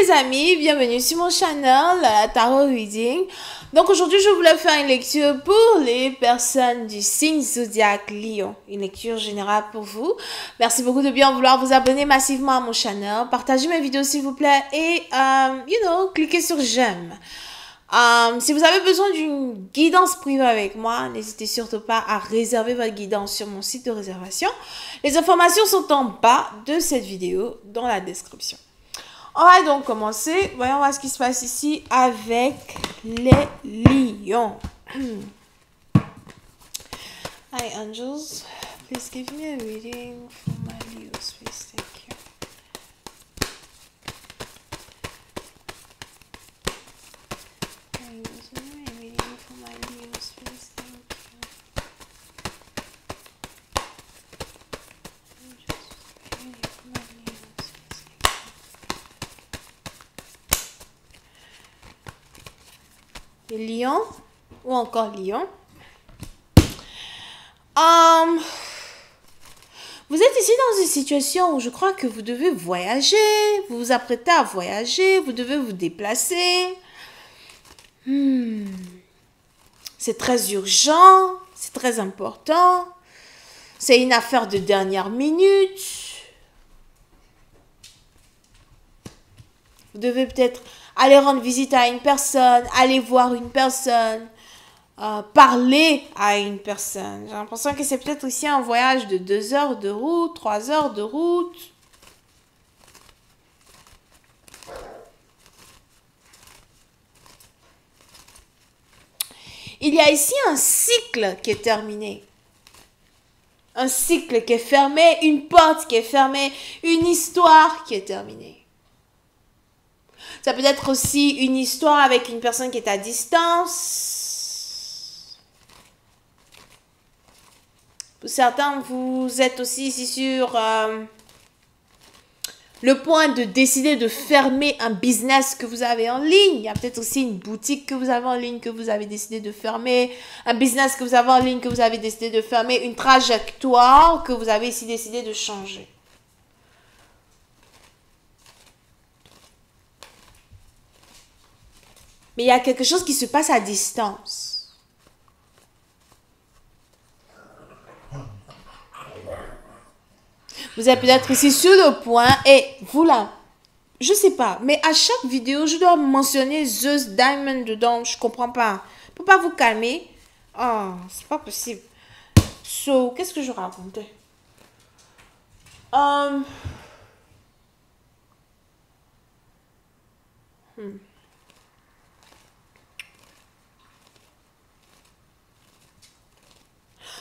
les amis, bienvenue sur mon channel Tarot Reading. Donc aujourd'hui je voulais faire une lecture pour les personnes du signe zodiaque Lion, une lecture générale pour vous. Merci beaucoup de bien vouloir vous abonner massivement à mon channel, partagez mes vidéos s'il vous plaît et cliquez sur j'aime. Si vous avez besoin d'une guidance privée avec moi, n'hésitez surtout pas à réserver votre guidance sur mon site de réservation. Les informations sont en bas de cette vidéo dans la description. On va donc commencer. Voyons voir ce qui se passe ici avec les lions. Hi angels, please give me a reading for my Leos, please. Thank you. Les lions ou encore lion. Vous êtes ici dans une situation où je crois que vous devez voyager, vous vous apprêtez à voyager, vous devez vous déplacer. C'est très urgent, c'est très important. C'est une affaire de dernière minute. Vous devez peut-être aller rendre visite à une personne, aller voir une personne, parler à une personne. J'ai l'impression que c'est peut-être aussi un voyage de 2 heures de route, 3 heures de route. Il y a ici un cycle qui est terminé. Un cycle qui est fermé, une porte qui est fermée, une histoire qui est terminée. Ça peut être aussi une histoire avec une personne qui est à distance. Pour certains, vous êtes aussi ici sur le point de décider de fermer un business que vous avez en ligne. Il y a peut-être aussi une boutique que vous avez en ligne que vous avez décidé de fermer. Un business que vous avez en ligne que vous avez décidé de fermer. Une trajectoire que vous avez ici décidé de changer. Mais il y a quelque chose qui se passe à distance. Vous êtes peut-être ici sur le point et vous là, je sais pas, mais à chaque vidéo, je dois mentionner Zeus Diamond dedans. Je comprends pas. Je peux pas vous calmer. Oh, c'est pas possible. So, qu'est-ce que je racontais?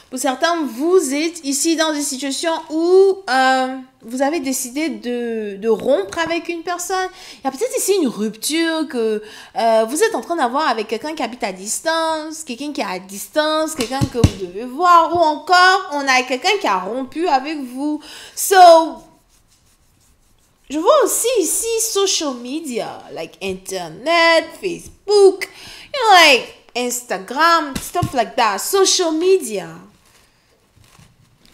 Pour certains, vous êtes ici dans une situation où vous avez décidé de rompre avec une personne. Il y a peut-être ici une rupture que vous êtes en train d'avoir avec quelqu'un qui habite à distance, quelqu'un qui est à distance, quelqu'un que vous devez voir, ou encore on a quelqu'un qui a rompu avec vous. So, je vois aussi ici social media, like internet, Facebook, like Instagram, stuff like that, social media.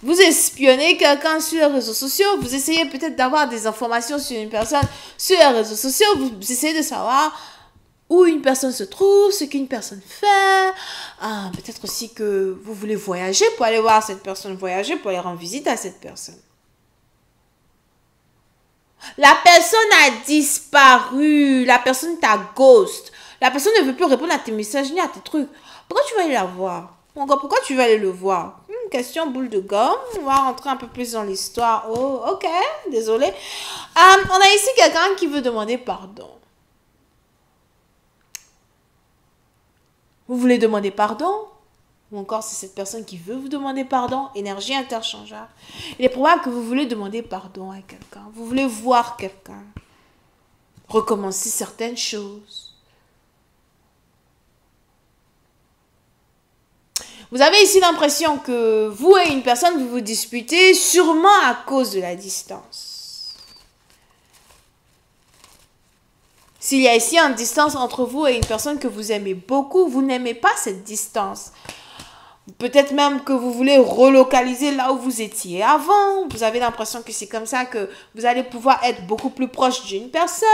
Vous espionnez quelqu'un sur les réseaux sociaux, vous essayez peut-être d'avoir des informations sur une personne sur les réseaux sociaux, vous essayez de savoir où une personne se trouve, ce qu'une personne fait. Peut-être aussi que vous voulez voyager pour aller voir cette personne, voyager pour aller rendre visite à cette personne. La personne a disparu, la personne t'a ghost, la personne ne veut plus répondre à tes messages ni à tes trucs. Pourquoi tu vas aller la voir? Pourquoi tu vas aller le voir? Une question boule de gomme. On va rentrer un peu plus dans l'histoire. Oh, ok, désolé. On a ici quelqu'un qui veut demander pardon. Vous voulez demander pardon? Ou encore c'est cette personne qui veut vous demander pardon? Énergie interchangeable. Il est probable que vous voulez demander pardon à quelqu'un. Vous voulez voir quelqu'un. Recommencer certaines choses. Vous avez ici l'impression que vous et une personne, vous vous disputez sûrement à cause de la distance. S'il y a ici une distance entre vous et une personne que vous aimez beaucoup, vous n'aimez pas cette distance. Peut-être même que vous voulez relocaliser là où vous étiez avant. Vous avez l'impression que c'est comme ça que vous allez pouvoir être beaucoup plus proche d'une personne.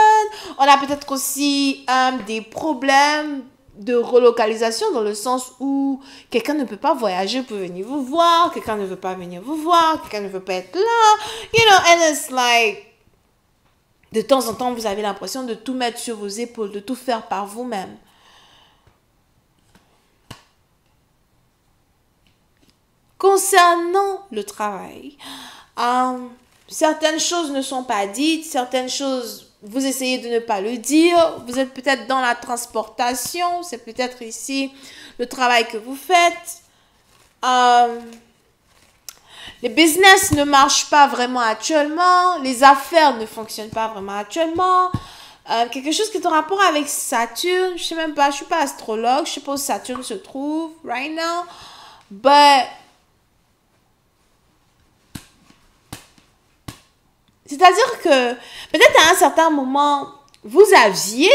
On a peut-être aussi des problèmes de relocalisation dans le sens où quelqu'un ne peut pas voyager pour venir vous voir. Quelqu'un ne veut pas venir vous voir. Quelqu'un ne veut pas être là. You know, and it's like... De temps en temps, vous avez l'impression de tout mettre sur vos épaules, de tout faire par vous-même. Concernant le travail, certaines choses ne sont pas dites, certaines choses, vous essayez de ne pas le dire. Vous êtes peut-être dans la transportation, c'est peut-être ici le travail que vous faites. Les business ne marchent pas vraiment actuellement, les affaires ne fonctionnent pas vraiment actuellement. Quelque chose qui est en rapport avec Saturne, je sais même pas, je suis pas astrologue, je sais pas où Saturne se trouve right now, but c'est-à-dire que peut-être à un certain moment, vous aviez,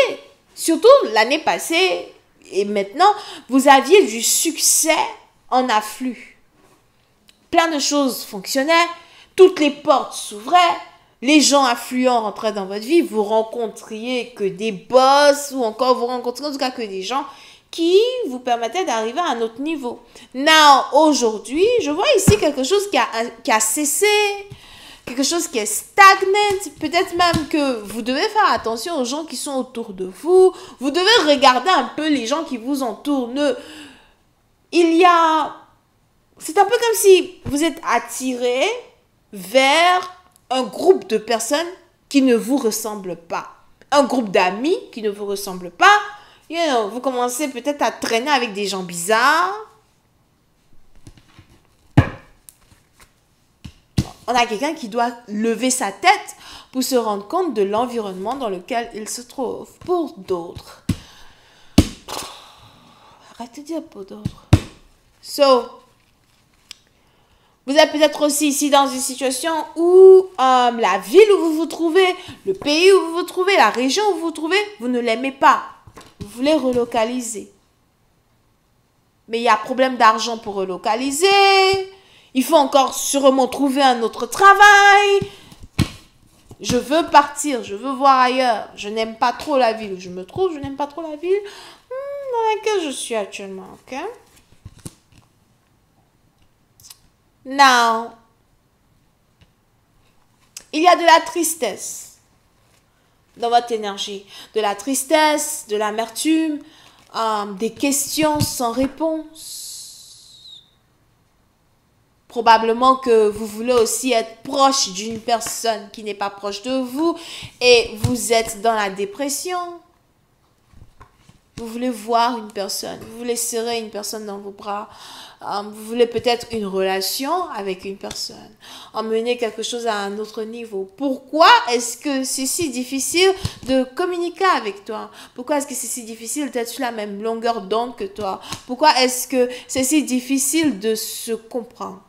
surtout l'année passée et maintenant, vous aviez du succès en afflux. Plein de choses fonctionnaient, toutes les portes s'ouvraient, les gens affluents rentraient dans votre vie, vous rencontriez que des boss ou encore vous rencontriez en tout cas que des gens qui vous permettaient d'arriver à un autre niveau. Now, aujourd'hui, je vois ici quelque chose qui a cessé, quelque chose qui est stagnant, peut-être même que vous devez faire attention aux gens qui sont autour de vous. Vous devez regarder un peu les gens qui vous entourent. C'est un peu comme si vous êtes attiré vers un groupe de personnes qui ne vous ressemblent pas. Un groupe d'amis qui ne vous ressemblent pas. You know, vous commencez peut-être à traîner avec des gens bizarres. On a quelqu'un qui doit lever sa tête pour se rendre compte de l'environnement dans lequel il se trouve. Pour d'autres. Arrêtez de dire pour d'autres. Vous êtes peut-être aussi ici dans une situation où la ville où vous vous trouvez, le pays où vous vous trouvez, la région où vous vous trouvez, vous ne l'aimez pas. Vous voulez relocaliser. Mais il y a problème d'argent pour relocaliser. Il faut encore sûrement trouver un autre travail. Je veux partir, je veux voir ailleurs. Je n'aime pas trop la ville où je me trouve. Je n'aime pas trop la ville dans laquelle je suis actuellement. Ok? Now, il y a de la tristesse dans votre énergie. De la tristesse, de l'amertume, des questions sans réponse. Probablement que vous voulez aussi être proche d'une personne qui n'est pas proche de vous et vous êtes dans la dépression. Vous voulez voir une personne, vous voulez serrer une personne dans vos bras, vous voulez peut-être une relation avec une personne, emmener quelque chose à un autre niveau. Pourquoi est-ce que c'est si difficile de communiquer avec toi? Pourquoi est-ce que c'est si difficile d'être sur la même longueur d'onde que toi? Pourquoi est-ce que c'est si difficile de se comprendre?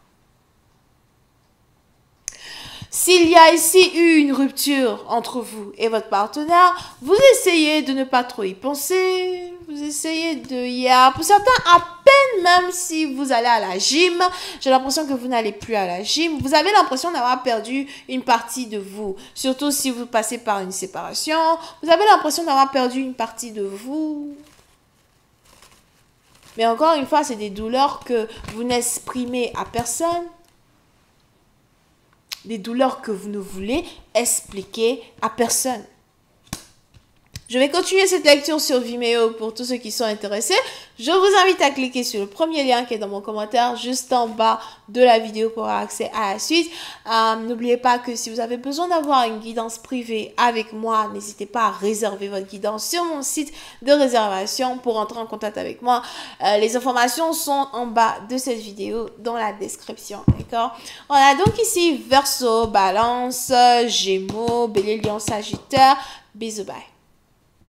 S'il y a ici eu une rupture entre vous et votre partenaire, vous essayez de ne pas trop y penser. Vous essayez de... Pour certains, à peine même si vous allez à la gym, j'ai l'impression que vous n'allez plus à la gym. Vous avez l'impression d'avoir perdu une partie de vous. Surtout si vous passez par une séparation. Vous avez l'impression d'avoir perdu une partie de vous. Mais encore une fois, c'est des douleurs que vous n'exprimez à personne. Des douleurs que vous ne voulez expliquer à personne. Je vais continuer cette lecture sur Vimeo pour tous ceux qui sont intéressés. Je vous invite à cliquer sur le premier lien qui est dans mon commentaire juste en bas de la vidéo pour avoir accès à la suite. N'oubliez pas que si vous avez besoin d'avoir une guidance privée avec moi, n'hésitez pas à réserver votre guidance sur mon site de réservation pour entrer en contact avec moi. Les informations sont en bas de cette vidéo dans la description. D'accord? On a donc ici Verseau, Balance, Gémeaux, Bélier, Lion, Sagittaire. Bisous, bye.